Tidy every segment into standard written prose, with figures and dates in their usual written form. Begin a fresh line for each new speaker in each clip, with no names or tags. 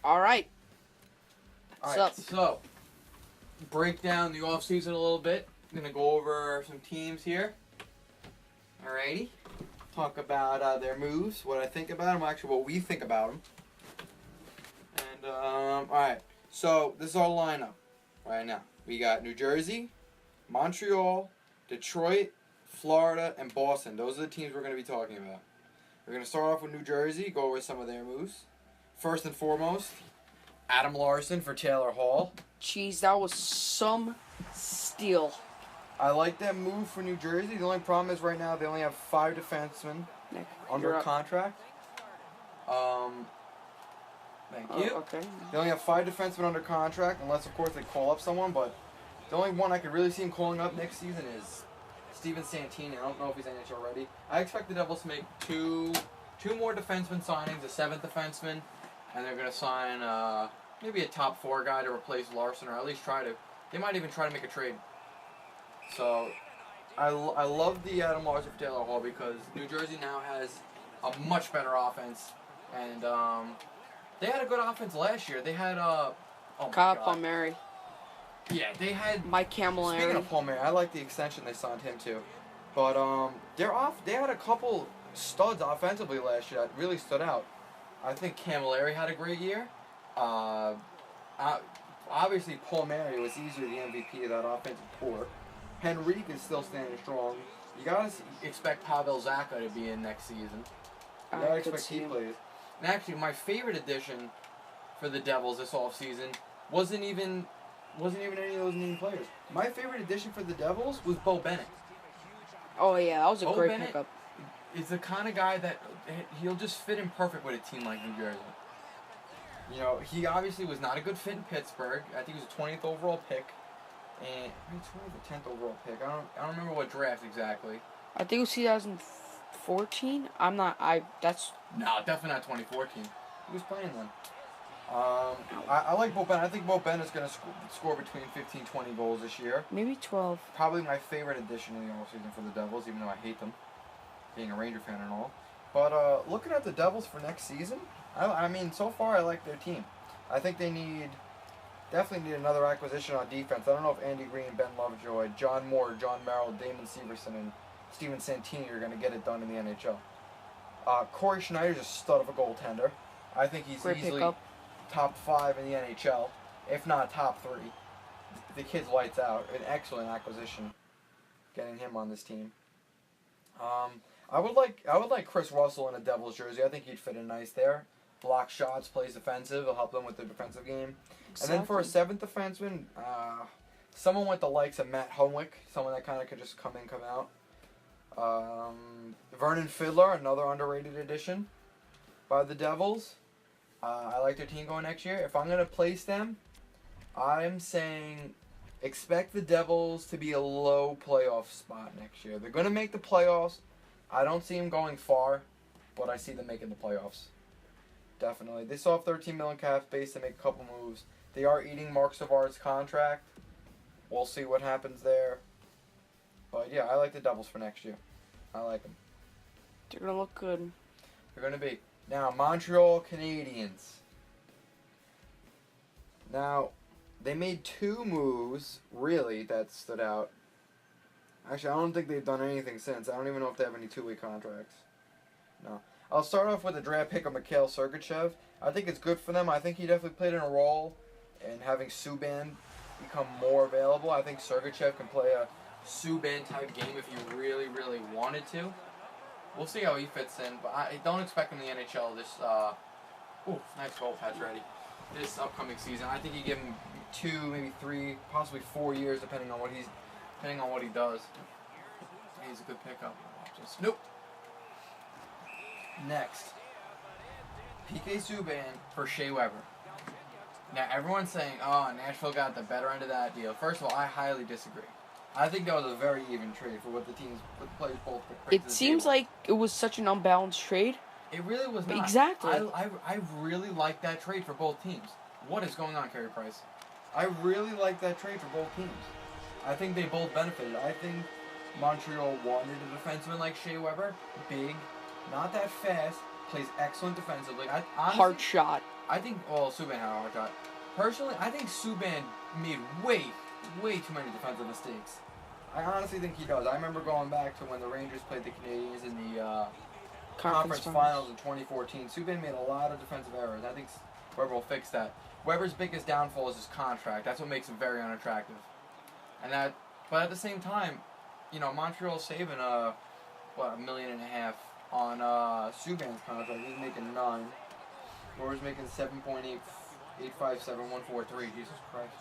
All right.
All right, so break down the offseason a little bit. I'm going to go over some teams here. Alrighty. Talk about their moves, what I think about them, actually what we think about them. And, alright. So, this is our lineup right now. We got New Jersey, Montreal, Detroit, Florida, and Boston. Those are the teams we're going to be talking about. We're going to start off with New Jersey, go over some of their moves. First and foremost, Adam Larson for Taylor Hall.
Jeez, that was some steal.
I like that move for New Jersey. The only problem is right now they only have 5 defensemen under contract. Thank you.
Okay.
They only have 5 defensemen under contract, unless of course they call up someone. But the only one I could really see him calling up next season is Steven Santini. I don't know if he's NHL ready. I expect the Devils to make two more defenseman signings, a 7th defenseman, and they're going to sign maybe a top 4 guy to replace Larson, or at least try to. They might even try to make a trade. So, I love the Adam Larson for Taylor Hall because New Jersey now has a much better offense, and they had a good offense last year. They had
Kyle Palmieri.
Yeah, they had
Mike Camilleri.
Speaking of Palmieri, I like the extension they signed him to, but they had a couple studs offensively last year that really stood out. I think Camilleri had a great year. Obviously Palmieri was easily the MVP of that offensive core. Henrique is still standing strong. You gotta expect Pavel Zacha to be in next season. You gotta expect he plays. And actually, my favorite addition for the Devils this offseason wasn't even any of those named players. My favorite addition for the Devils was Bo Bennett.
Oh yeah, that was a great
Bennett
pickup.
Is the kind of guy that he'll just fit in perfect with a team like New Jersey. You know, he obviously was not a good fit in Pittsburgh. I think he was a 20th overall pick. And 20th or 10th overall pick. I don't remember what draft exactly.
I think it was 2014. No,
definitely not 2014. He was playing then. I like Bo Bennett. I think Bo Bennett is going to score between 15 and 20 goals this year.
Maybe 12.
Probably my favorite addition in the offseason for the Devils, even though I hate them, being a Ranger fan and all. But looking at the Devils for next season, I mean, so far I like their team. I think they definitely need another acquisition on defense. I don't know if Andy Green, Ben Lovejoy, John Moore, John Merrill, Damon Severson, and Steven Santini are going to get it done in the NHL. Corey Schneider's a stud of a goaltender. I think he's easily top 5 in the NHL, if not top 3. The kid's lights out. An excellent acquisition, getting him on this team. I would like Chris Russell in a Devils jersey. I think he'd fit in nice there. Block shots, plays defensive. It'll help them with their defensive game. Exactly. And then for a 7th defenseman, someone with the likes of Matt Homewick, someone that kind of could just come in, come out. Vernon Fiddler, another underrated addition by the Devils. I like their team going next year. If I'm going to place them, I'm saying expect the Devils to be a low playoff spot next year. They're going to make the playoffs. I don't see them going far, but I see them making the playoffs. Definitely. They still have $13 million cap space to make a couple moves. They are eating Mark Savard's contract. We'll see what happens there. But yeah, I like the Devils for next year. I like them.
They're going to look good.
They're going to be. Now, Montreal Canadiens. Now, they made 2 moves, really, that stood out. Actually, I don't think they've done anything since. I don't even know if they have any 2-way contracts. No. I'll start off with a draft pick of Mikhail Sergachev. I think it's good for them. I think he definitely played in a role in having Subban become more available. I think Sergachev can play a Subban type game if you really, really wanted to. We'll see how he fits in, but I don't expect him in the NHL this, nice goal patch ready, this upcoming season. I think you give him 2, maybe 3, possibly 4 years, depending on what he does. He's a good pickup. Nope. Next, PK Subban for Shea Weber. Now, everyone's saying, Nashville got the better end of that deal. First of all, I highly disagree. I think that was a very even trade for what the players both bring.
It seems like it was such an unbalanced trade.
It really was not.
Exactly.
I really like that trade for both teams. What is going on, Carey Price? I really like that trade for both teams. I think they both benefited. I think Montreal wanted a defenseman like Shea Weber, big, not that fast, plays excellent defensively. Honestly,
hard shot.
I think, well, Subban had a hard shot. Personally, I think Subban made way too many defensive mistakes. I honestly think he does. I remember going back to when the Rangers played the Canadiens in the conference finals in 2014. Subban made a lot of defensive errors. I think Weber will fix that. Weber's biggest downfall is his contract. That's what makes him very unattractive. But at the same time, you know, Montreal's saving $1.5 million on Subban's contract. He's making $9 million. Weber's making 7.857,143. Jesus Christ.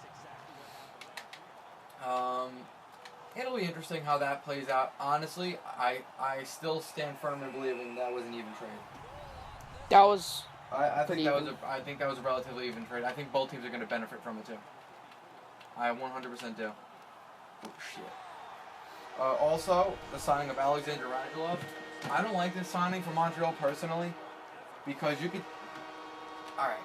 It'll be interesting how that plays out. Honestly, I still stand firmly believing that was an even trade.
That was.
I think that was a relatively even trade. I think both teams are going to benefit from it too. I 100% do. Oh shit. Also, the signing of Alexander Radulov. I don't like this signing for Montreal personally, because you could. All right.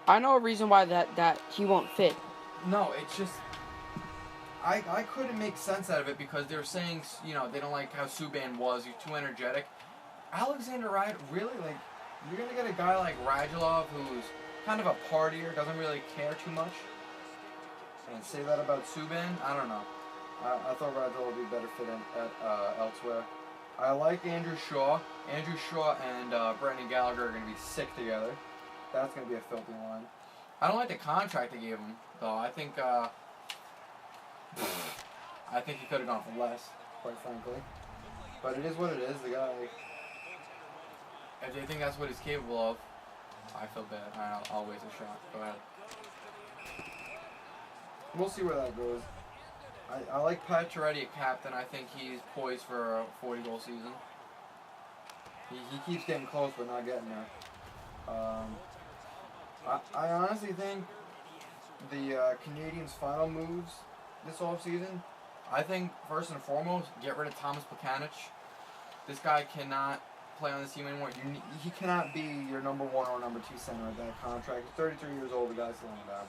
I know a reason why that he won't fit.
No, it's just I couldn't make sense out of it because they're saying, you know, they don't like how Subban was. He's too energetic. Alexander really, like, you're gonna get a guy like Radulov who's kind of a partier, doesn't really care too much, and say that about Subban? I don't know. I thought Radulov would be better fit at elsewhere. I like Andrew Shaw. Andrew Shaw and Brendan Gallagher are gonna be sick together. That's gonna be a filthy line. I don't like the contract they gave him, though. I think he could have gone for less, quite frankly. But it is what it is. The guy, if they think that's what he's capable of, I feel bad. I'll waste a shot. Go ahead. We'll see where that goes. I like Pat Chiaretti at captain. I think he's poised for a 40-goal season. He keeps getting close, but not getting there. I honestly think the Canadiens' final moves this offseason, I think first and foremost, get rid of Thomas Plekanec. This guy cannot play on this team anymore. He cannot be your number 1 or number 2 center at that contract. He's 33 years old. The guy's slowing down.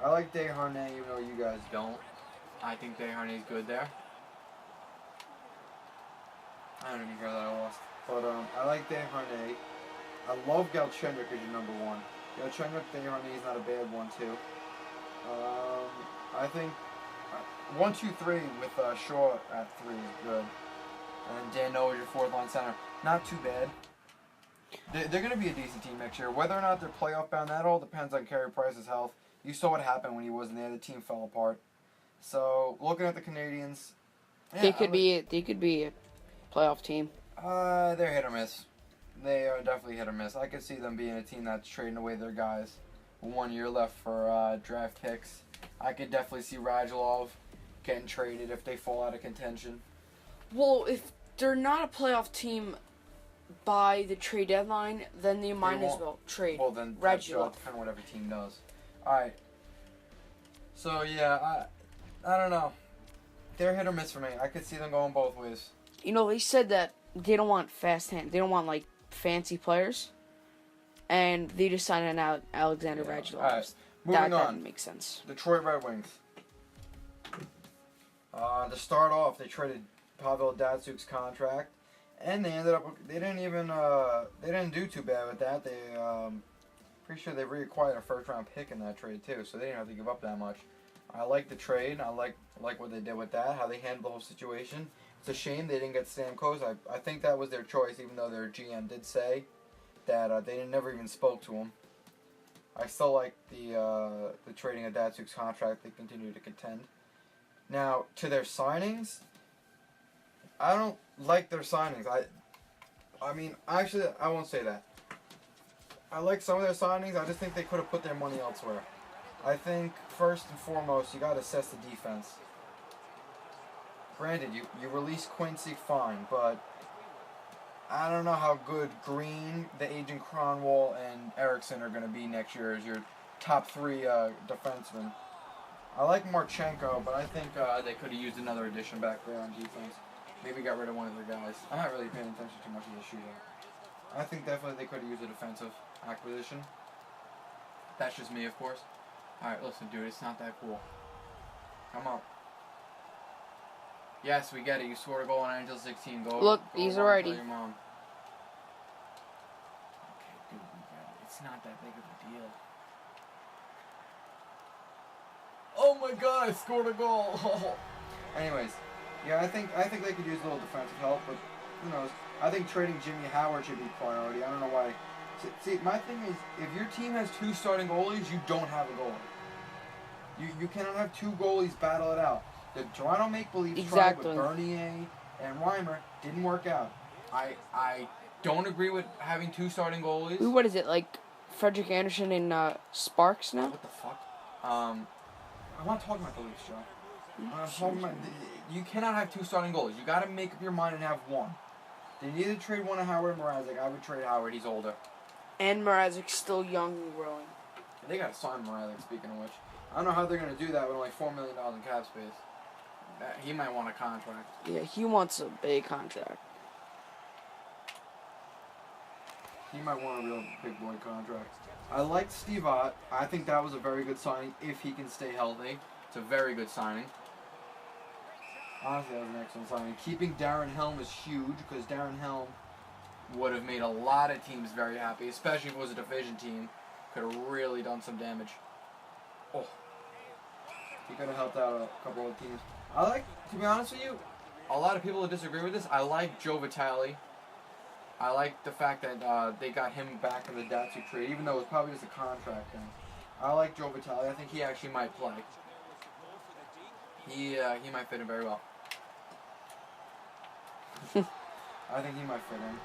I like Desharnais, even though you guys don't. I think Desharnais is good there. I don't even care that I lost. But I like Desharnais. I love Galchenyuk as your number 1. Galchenyuk, Desharnais is not a bad one too. I think 1, 2, 3 with Shaw at 3 is good. And Dano is your 4th line center. Not too bad. They're going to be a decent team next year. Whether or not they're playoff bound, that all depends on Carey Price's health. You saw what happened when he wasn't there. The team fell apart. So looking at the Canadiens, yeah, they could
be a playoff team.
They're hit or miss. They are definitely hit or miss. I could see them being a team that's trading away their guys. 1 year left for draft picks. I could definitely see Radulov getting traded if they fall out of contention.
Well, if they're not a playoff team by the trade deadline, then they might as well trade.
Well, then that's kind of what every team does. All right. So yeah, I don't know. They're hit or miss for me. I could see them going both ways.
You know, they said that they don't want fast hand. They don't want like fancy players, and they just signed out Alexander Radulov.
All right. Moving on.
That makes sense.
Detroit Red Wings. To start off, they traded Pavel Datsyuk's contract, and they didn't do too bad with that. They pretty sure they reacquired a 1st-round pick in that trade too, so they didn't have to give up that much. I like the trade. I like what they did with that, how they handled the whole situation. It's a shame they didn't get Stamkos. I think that was their choice, even though their GM did say that they never even spoke to him. I still like the trading of Datsyuk's contract. They continue to contend. Now, to their signings, I don't like their signings. I mean, actually, I won't say that. I like some of their signings. I just think they could have put their money elsewhere. I think, first and foremost, you got to assess the defense. Granted, you release Quincy, fine, but I don't know how good Green, the agent Cronwall, and Eriksson are going to be next year as your top 3 defensemen. I like Marchenko, but I think they could have used another addition back there on defense. Maybe got rid of one of their guys. I'm not really paying attention too much to the shooting. I think definitely they could have used a defensive acquisition. That's just me, of course. Alright, listen, dude, it's not that cool. Come on. Yes, we get it. You scored a goal on NHL 16. Go.
Look,
go
he's
home,
already.
tell your mom. It's not that big of a deal. Oh my God! I scored a goal. Anyways, yeah, I think they could use a little defensive help, but who knows? I think trading Jimmy Howard should be priority. I don't know why. See, my thing is, if your team has 2 starting goalies, you don't have a goalie. You cannot have 2 goalies battle it out. The Toronto Maple Leafs tried with Bernier and Reimer, didn't work out. I don't agree with having 2 starting goalies.
What is it, like Frederik Andersen and Sparks now?
What the fuck? I'm not talking about the Leafs, Joe. I'm talking about you cannot have 2 starting goalies. You got to make up your mind and have one. They need to trade one of Howard and Mrazek. I would trade Howard. He's older.
And Mrazek's still young and growing.
They got to sign Mrazek, speaking of which. I don't know how they're going to do that with only $4 million in cap space. He might want a contract.
Yeah, he wants a big contract.
He might want a real big boy contract. I liked Steve Ott. I think that was a very good signing if he can stay healthy. It's a very good signing. Honestly, that was an excellent signing. Keeping Darren Helm is huge because Darren Helm would have made a lot of teams very happy, especially if it was a division team. Could have really done some damage. Oh. He could have helped out a couple of teams. I like, to be honest with you, a lot of people that disagree with this, I like Joe Vitale. I like the fact that they got him back in the DET trade, even though it was probably just a contract thing. I like Joe Vitale. I think he actually might play. He might fit in very well. I think he might fit in.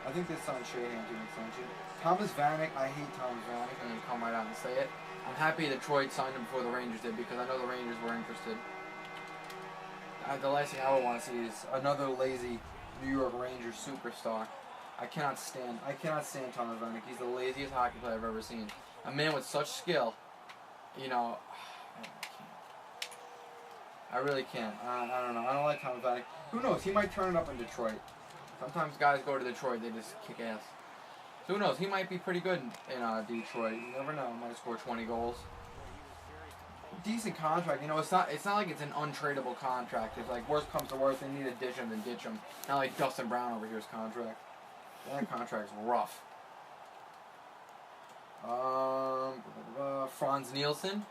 I think this son Shahan to an extension. Thomas Vanek, I hate Thomas Vanek. I'm going to come right out and say it. I'm happy Detroit signed him before the Rangers did because I know the Rangers were interested. The last thing I would want to see is another lazy New York Rangers superstar. I cannot stand Thomas Vanek. He's the laziest hockey player I've ever seen. A man with such skill, you know, I really can't. I don't know. I don't like Thomas Vanek. Who knows? He might turn it up in Detroit. Sometimes guys go to Detroit, they just kick ass. So who knows? He might be pretty good in Detroit. You never know. He might score 20 goals. Decent contract. You know, it's not like it's an untradeable contract. If like worst comes to worst, they need to ditch him, then ditch him. Not like Dustin Brown over here's contract. That contract's rough. Franz Nielsen.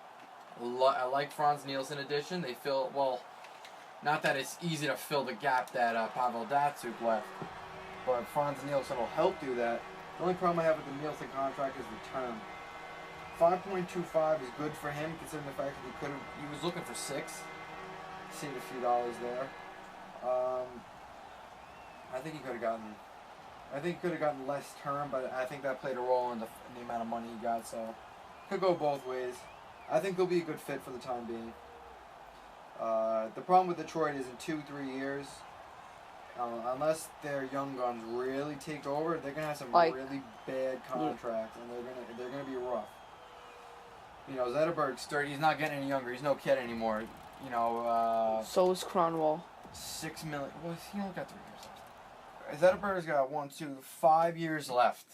I like Franz Nielsen addition. They fill, well, not that it's easy to fill the gap that Pavel Datsyuk left, but Franz Nielsen will help do that. The only problem I have with the Nielsen contract is the term. 5.25 is good for him, considering the fact that he was looking for 6. Saved a few dollars there. I think he could have gotten less term, but I think that played a role in the amount of money he got, so could go both ways. I think he'll be a good fit for the time being. The problem with Detroit is in 2-3 years, unless their young guns really take over, they're gonna have some really bad contracts, and they're gonna be rough. You know, Zetterberg's 30. He's not getting any younger. He's no kid anymore. You know.
So is Cronwall.
$6 million. Well, he only got 3 years left. Zetterberg's got 5 years left.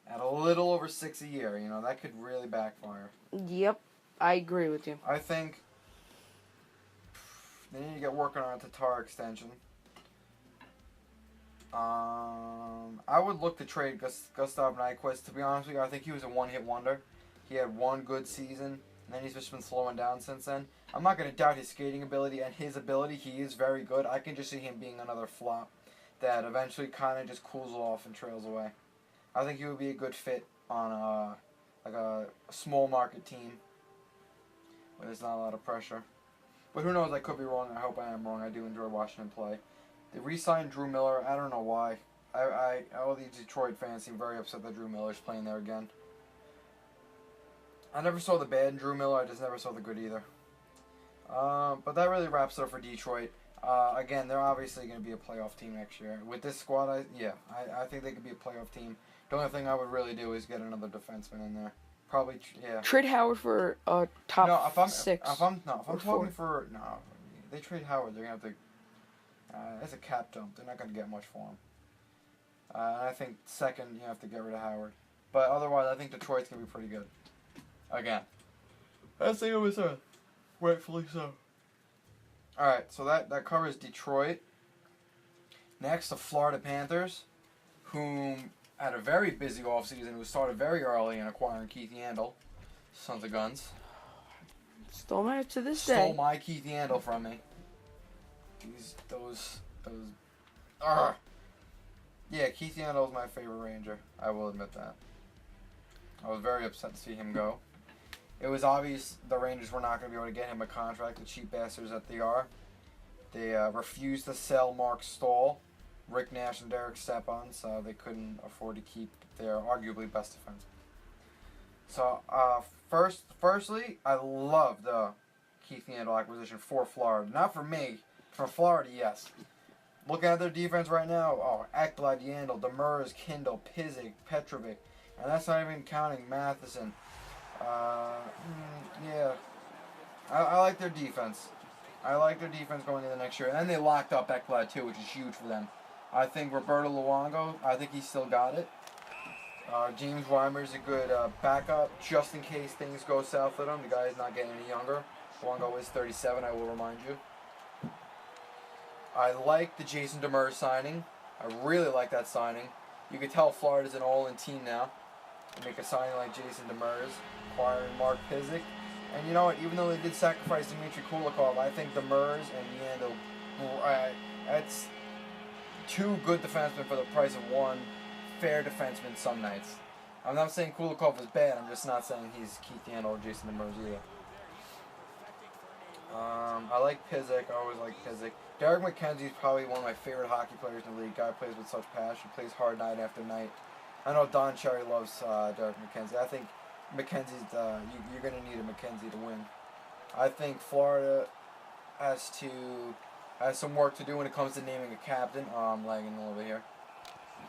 At a little over 6 a year. You know, that could really backfire.
Yep, I agree with you.
I think they need to get working on a Tatar extension. I would look to trade Gustav Nyquist. To be honest with you, I think he was a one-hit wonder. He had one good season, and then he's just been slowing down since then. I'm not going to doubt his skating ability and his ability. He is very good. I can just see him being another flop that eventually kind of just cools off and trails away. I think he would be a good fit on a small market team where there's not a lot of pressure. But who knows? I could be wrong. I hope I am wrong. I do enjoy watching him play. They re-signed Drew Miller. I don't know why. All these Detroit fans seem very upset that Drew Miller's playing there again. I never saw the bad in Drew Miller. I just never saw the good either. But that really wraps it up for Detroit. Again, they're obviously going to be a playoff team next year. With this squad, I think they could be a playoff team. The only thing I would really do is get another defenseman in there. Probably, yeah.
Trade Howard for top 6.
If I'm talking for they trade Howard, they're gonna have to. It's a cap dump. They're not gonna get much for him. I think second, you have to get rid of Howard. But otherwise, I think Detroit's gonna be pretty good. Again, I think it was rightfully so. All right, so that covers Detroit. Next, the Florida Panthers, whom had a very busy offseason. Who started very early in acquiring Keith Yandel. Sons of guns.
Still mad to this
Stole
day.
my Keith Yandel from me. Those. Yeah, Keith Yandel is my favorite Ranger. I will admit that. I was very upset to see him go. It was obvious the Rangers were not going to be able to get him a contract, the cheap bastards that they are. They refused to sell Mark Stahl, Rick Nash, and Derek Stepan, so they couldn't afford to keep their arguably best defenseman. So, firstly, I love the Keith Yandel acquisition for Florida. Not for me. For Florida, yes. Looking at their defense right now, Ekblad, Yandel, Demers, Kindle, Pizik, Petrovic, and that's not even counting Matheson. Yeah. I like their defense. I like their defense going into next year. And they locked up Ekblad too, which is huge for them. I think Roberto Luongo, I think he still got it. James Reimer's a good backup, just in case things go south with him. The guy is not getting any younger. Luongo is 37, I will remind you. I like the Jason Demers signing. I really like that signing. You could tell Florida's an all-in team now. They make a signing like Jason Demers, acquiring Mark Pizik. And you know what? Even though they did sacrifice Dmitry Kulikov, I think Demers and Yandel, that's two good defensemen for the price of one fair defenseman some nights. I'm not saying Kulikov is bad. I'm just not saying he's Keith Yandel or Jason Demers either. I like Pizik. I always like Pizik. Derek McKenzie is probably one of my favorite hockey players in the league. Guy plays with such passion. Plays hard night after night. I know Don Cherry loves Derek McKenzie. I think McKenzie's you're going to need a McKenzie to win. I think Florida has some work to do when it comes to naming a captain. Oh, I'm lagging a little bit here.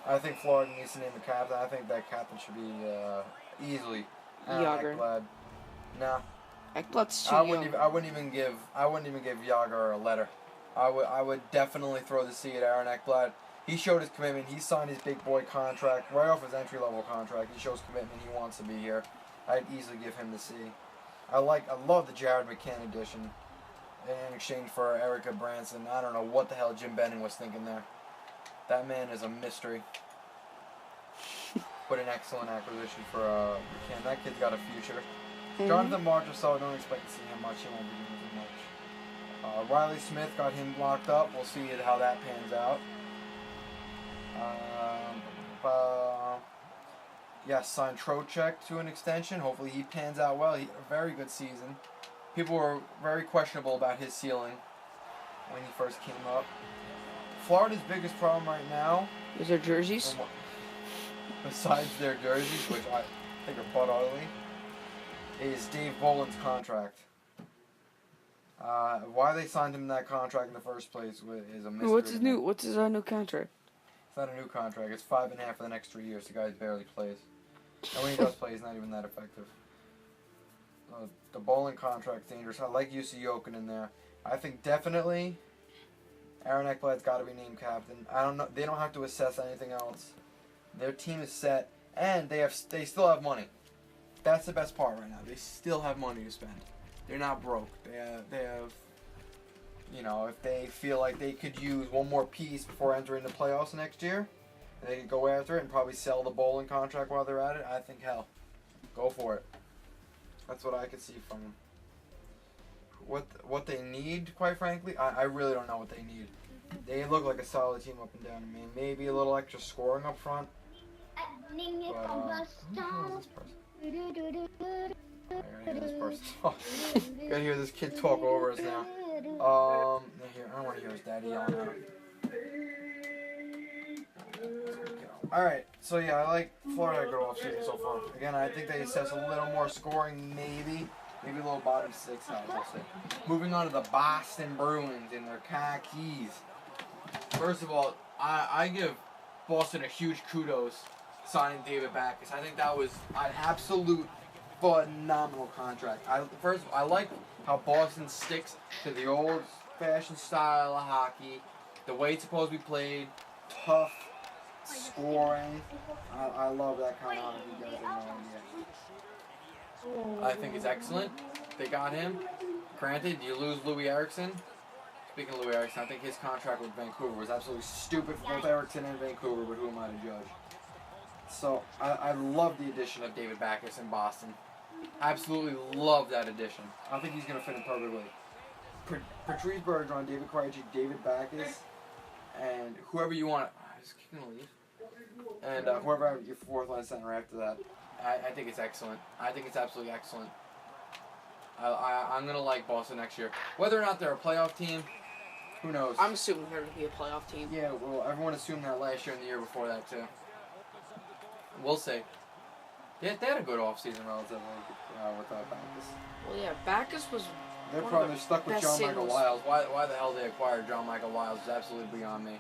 I think Florida needs to name a captain. I think that captain should be easily
Yager.
Ekblad. No.
Ekblad's too
I
young.
wouldn't even give Yager a letter. I would definitely throw the C at Aaron Ekblad. He showed his commitment. He signed his big boy contract right off his entry level contract. He shows commitment. He wants to be here. I'd easily give him the C. I love the Jared McCann addition in exchange for Erica Branson. I don't know what the hell Jim Benning was thinking there. That man is a mystery. But an excellent acquisition for McCann. That kid's got a future. Jonathan Marchessault, don't expect to see him much. He won't be doing too much. Riley Smith got him locked up. We'll see how that pans out. Signed Trocheck to an extension. Hopefully he pans out well. He had a very good season. People were very questionable about his ceiling when he first came up. Florida's biggest problem right now
is their jerseys.
Besides their jerseys, which I think are butt ugly, is Dave Boland's contract. Why they signed him that contract in the first place is a mystery.
What's his new contract?
It's not a new contract. It's 5.5 for the next 3 years. The guy barely plays. And when he does play, he's not even that effective. The Boland contract's dangerous. I like Jussi Jokinen there. I think definitely Aaron Ekblad's got to be named captain. I don't know. They don't have to assess anything else. Their team is set, and they still have money. That's the best part right now. They still have money to spend. They're not broke. They have, if they feel like they could use one more piece before entering the playoffs next year, they could go after it and probably sell the Boland contract while they're at it. I think, hell, go for it. That's what I could see from them. What they need, quite frankly, I really don't know what they need. They look like a solid team up and down to me. Maybe a little extra scoring up front. But, who is this person? I gotta hear this person talk. Gotta hear this kid talk over us now. I don't want to hear his daddy yelling at him. Alright, so yeah, I like Florida good offseason so far. Again, I think they assess a little more scoring, maybe a little bottom six, we'll see. Moving on to the Boston Bruins in their khakis. First of all, I give Boston a huge kudos signing David Backes. I think that was an absolute phenomenal contract. I like how Boston sticks to the old-fashioned style of hockey, the way it's supposed to be played, tough, scoring. I love that kind of hockey. You guys have no idea. I think it's excellent. They got him. Granted, you lose Louis Eriksson. Speaking of Louis Eriksson, I think his contract with Vancouver was absolutely stupid for both Eriksson and Vancouver, but who am I to judge? So I love the addition of David Backes in Boston. Absolutely love that addition. I think he's going to fit in perfectly. Patrice Bergeron, David Krejci, David Backes, and whoever you want. Is he going to leave? And whoever your fourth line center after that. I think it's excellent. I think it's absolutely excellent. I'm going to like Boston next year. Whether or not they're a playoff team, who knows?
I'm assuming they're going to be a playoff team.
Yeah, well, everyone assumed that last year and the year before that, too. We'll see. They had a good offseason relatively without Backes.
Well, yeah, Backes was.
They're stuck with John Michael
singles.
Wiles. Why the hell they acquired John Michael Wiles is absolutely beyond me.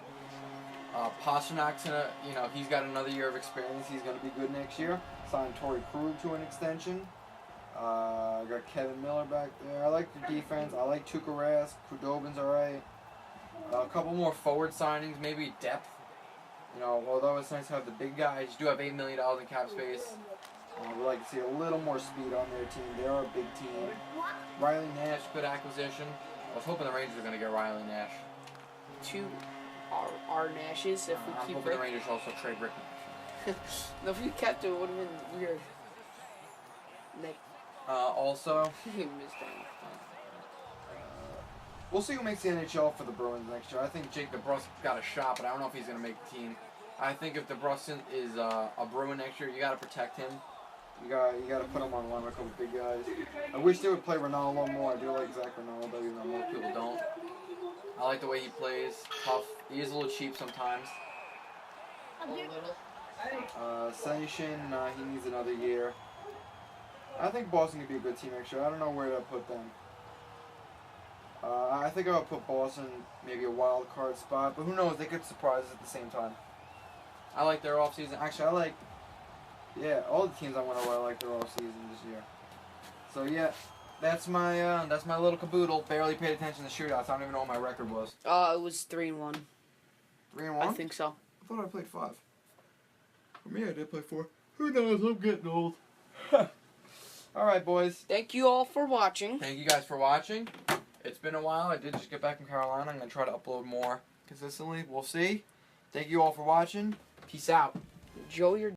Pasternak's he's got another year of experience. He's gonna be good next year. Signed Torrey Krug to an extension. Got Kevin Miller back there. I like the defense. I like Tuukka Rask. Khudobin's alright. A couple more forward signings, maybe depth. Although it's nice to have the big guys, you do have $8 million in cap space. We'd like to see a little more speed on their team. They are a big team. Riley Nash, good acquisition. I was hoping the Rangers were going to get Riley Nash.
Two our Nashes if we
I'm
keep
hoping
Rick.
the Rangers also trade Rick Nash.
No, if we kept it, it would have been weird. Nick.
Also,
He missed that.
we'll see who makes the NHL for the Bruins next year. I think Jake DeBrusk got a shot, but I don't know if he's going to make the team. I think if DeBrusk is a Bruin next year, you got to protect him. You got to put him on the line with a couple big guys. I wish they would play Ronaldo more. I do like Zach Ronaldo, even though most people don't. I like the way he plays. Tough. He is a little cheap sometimes.
A little.
Senyshyn, he needs another year. I think Boston could be a good team next year. I don't know where to put them. I think I would put Boston maybe a wild card spot, but who knows? They could surprise us at the same time. I like their offseason. Actually, I like, all the teams I want to like their offseason this year. So yeah, that's my little caboodle. Barely paid attention to shootouts. I don't even know what my record was.
It was 3-1.
3-1?
I think so.
I thought I played 5. For me, I did play 4. Who knows? I'm getting old. All right, boys.
Thank you all for watching.
Thank you guys for watching. It's been a while. I did just get back from Carolina. I'm going to try to upload more consistently. We'll see. Thank you all for watching. Peace out.
Enjoy your